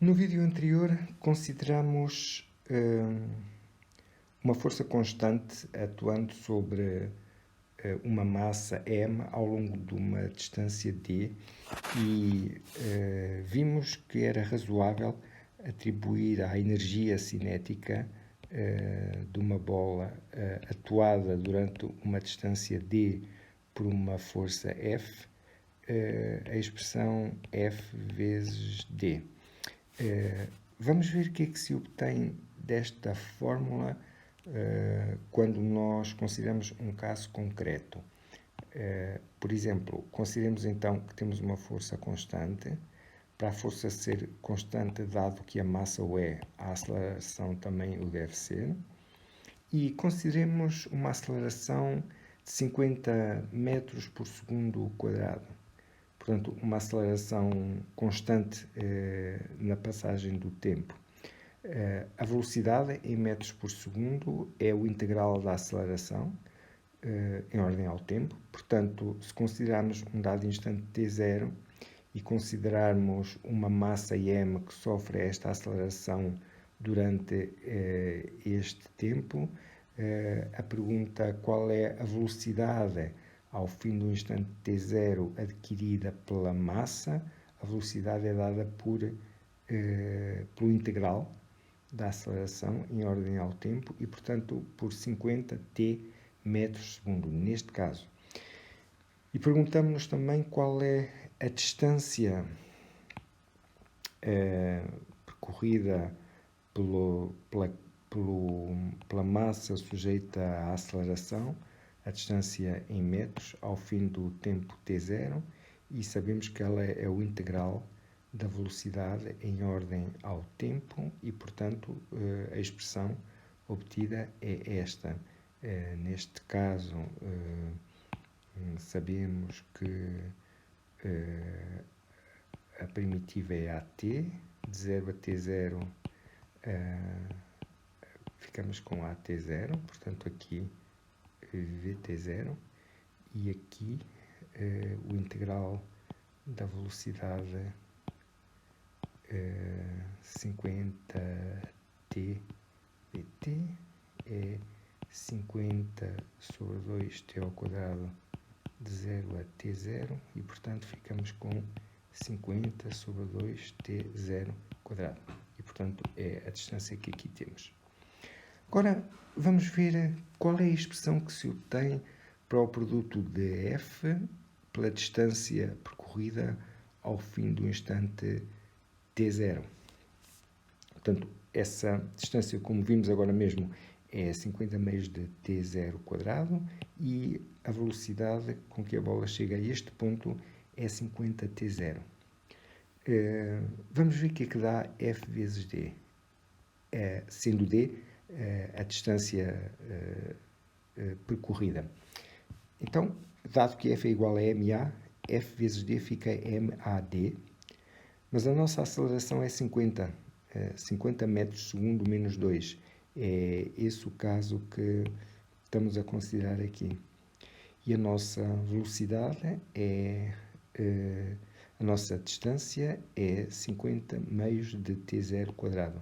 No vídeo anterior consideramos uma força constante atuando sobre uma massa m ao longo de uma distância d e vimos que era razoável atribuir à energia cinética de uma bola atuada durante uma distância d por uma força F a expressão F vezes d. Vamos ver o que é que se obtém desta fórmula quando nós consideramos um caso concreto. Por exemplo, consideremos então que temos uma força constante. Para a força ser constante, dado que a massa o é, a aceleração também o deve ser. E consideremos uma aceleração de 50 metros por segundo quadrado. Portanto, uma aceleração constante na passagem do tempo. A velocidade em metros por segundo é o integral da aceleração em ordem ao tempo. Portanto, se considerarmos um dado instante t0 e considerarmos uma massa m que sofre esta aceleração durante este tempo, a pergunta qual é a velocidade ao fim do instante t0 adquirida pela massa, a velocidade é dada pelo integral da aceleração em ordem ao tempo e, portanto, por 50 t metros segundo, neste caso. E perguntamos-nos também qual é a distância percorrida pela massa sujeita à aceleração, a distância em metros ao fim do tempo t0, e sabemos que ela é o integral da velocidade em ordem ao tempo e, portanto, a expressão obtida é esta. Neste caso, sabemos que a primitiva é AT, de 0 a T0 ficamos com AT0, portanto aqui VT0, e aqui o integral da velocidade 50t dt é 50 sobre 2t ao quadrado de 0 a t0 e, portanto, ficamos com 50 sobre 2t0 quadrado. E, portanto, é a distância que aqui temos. Agora, vamos ver qual é a expressão que se obtém para o produto de f pela distância percorrida ao fim do instante t0. Portanto, essa distância, como vimos agora mesmo, é 50 meios de t0 quadrado e a velocidade com que a bola chega a este ponto é 50 t0. Vamos ver o que é que dá f vezes d, sendo d a distância percorrida. Então, dado que f é igual a ma, f vezes d fica mad, mas a nossa aceleração é 50 metros por segundo menos 2. É esse o caso que estamos a considerar aqui. E a nossa velocidade a nossa distância é 50 meios de t0 quadrado.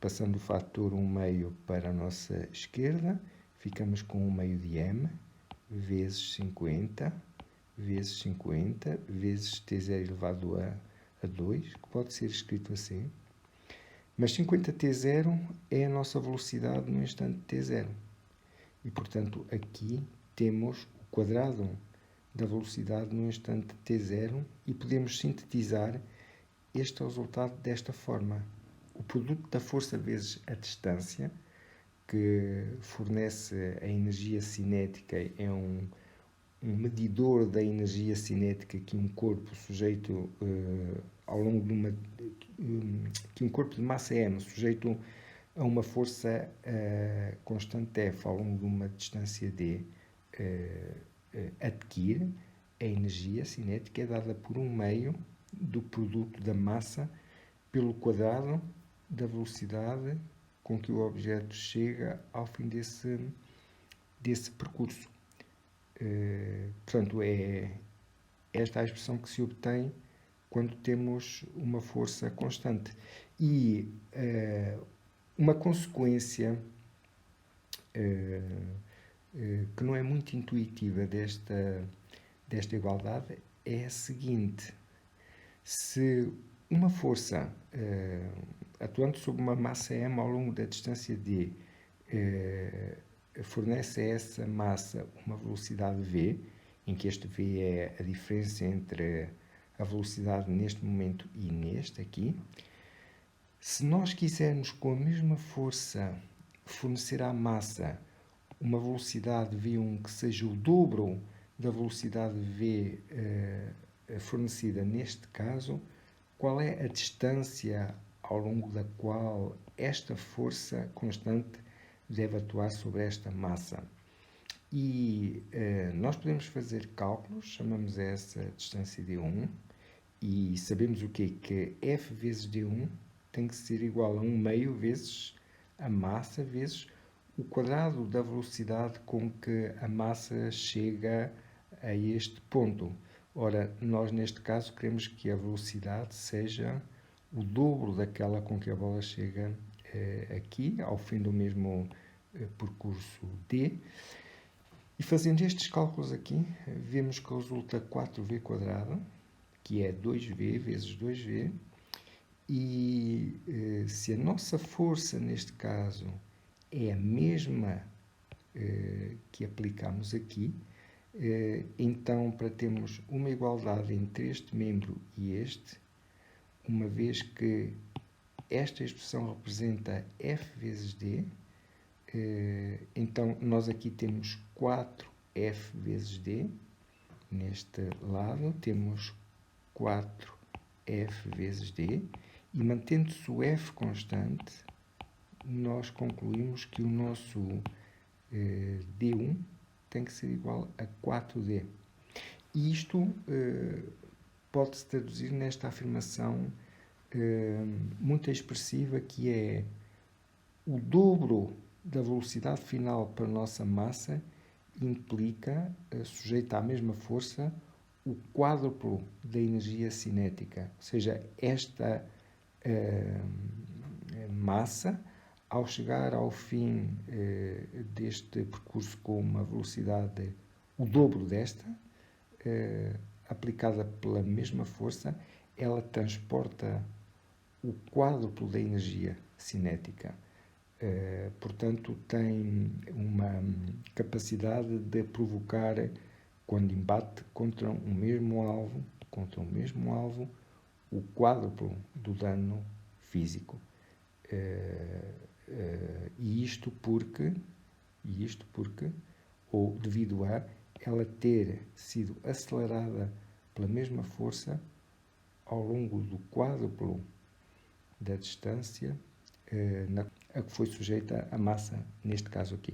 Passando o fator 1 meio para a nossa esquerda, ficamos com 1 meio de m vezes 50 vezes 50 vezes t0 elevado a 2, que pode ser escrito assim. Mas 50t0 é a nossa velocidade no instante t0. E, portanto, aqui temos o quadrado da velocidade no instante t0 e podemos sintetizar este resultado desta forma. O produto da força vezes a distância, que fornece a energia cinética, é um medidor da energia cinética que um corpo sujeito ao longo de que um corpo de massa m sujeito a uma força constante F ao longo de uma distância d adquire. A energia cinética é dada por 1 meio do produto da massa pelo quadrado da velocidade com que o objeto chega ao fim desse percurso. Portanto, é esta a expressão que se obtém quando temos uma força constante. E uma consequência que não é muito intuitiva desta igualdade é a seguinte: se uma força atuando sobre uma massa m ao longo da distância d fornece a essa massa uma velocidade v, em que este v é a diferença entre a velocidade neste momento e neste aqui. Se nós quisermos com a mesma força fornecer à massa uma velocidade v1 que seja o dobro da velocidade v fornecida neste caso, qual é a distância ao longo da qual esta força constante deve atuar sobre esta massa? E nós podemos fazer cálculos, chamamos essa distância d1, e sabemos o quê? Que F vezes d1 tem que ser igual a 1 meio vezes a massa vezes o quadrado da velocidade com que a massa chega a este ponto. Ora, nós neste caso queremos que a velocidade seja o dobro daquela com que a bola chega aqui, ao fim do mesmo percurso D. E fazendo estes cálculos aqui, vemos que resulta 4v², que é 2v vezes 2v, e se a nossa força, neste caso, é a mesma que aplicamos aqui, então, para termos uma igualdade entre este membro e este, uma vez que esta expressão representa F vezes D, então nós aqui temos 4F vezes D, neste lado temos 4F vezes D, e mantendo-se o F constante, nós concluímos que o nosso D1 tem que ser igual a 4D. E isto pode-se traduzir nesta afirmação muito expressiva, que é o dobro da velocidade final para a nossa massa implica, sujeita à mesma força, o quádruplo da energia cinética. Ou seja, esta massa, ao chegar ao fim deste percurso com uma velocidade o dobro desta, aplicada pela mesma força, ela transporta o quádruplo da energia cinética. Portanto, tem uma capacidade de provocar, quando embate contra o mesmo alvo, o quádruplo do dano físico. E isto porque, ou devido a ela ter sido acelerada pela mesma força ao longo do quádruplo da distância a que foi sujeita a massa, neste caso aqui.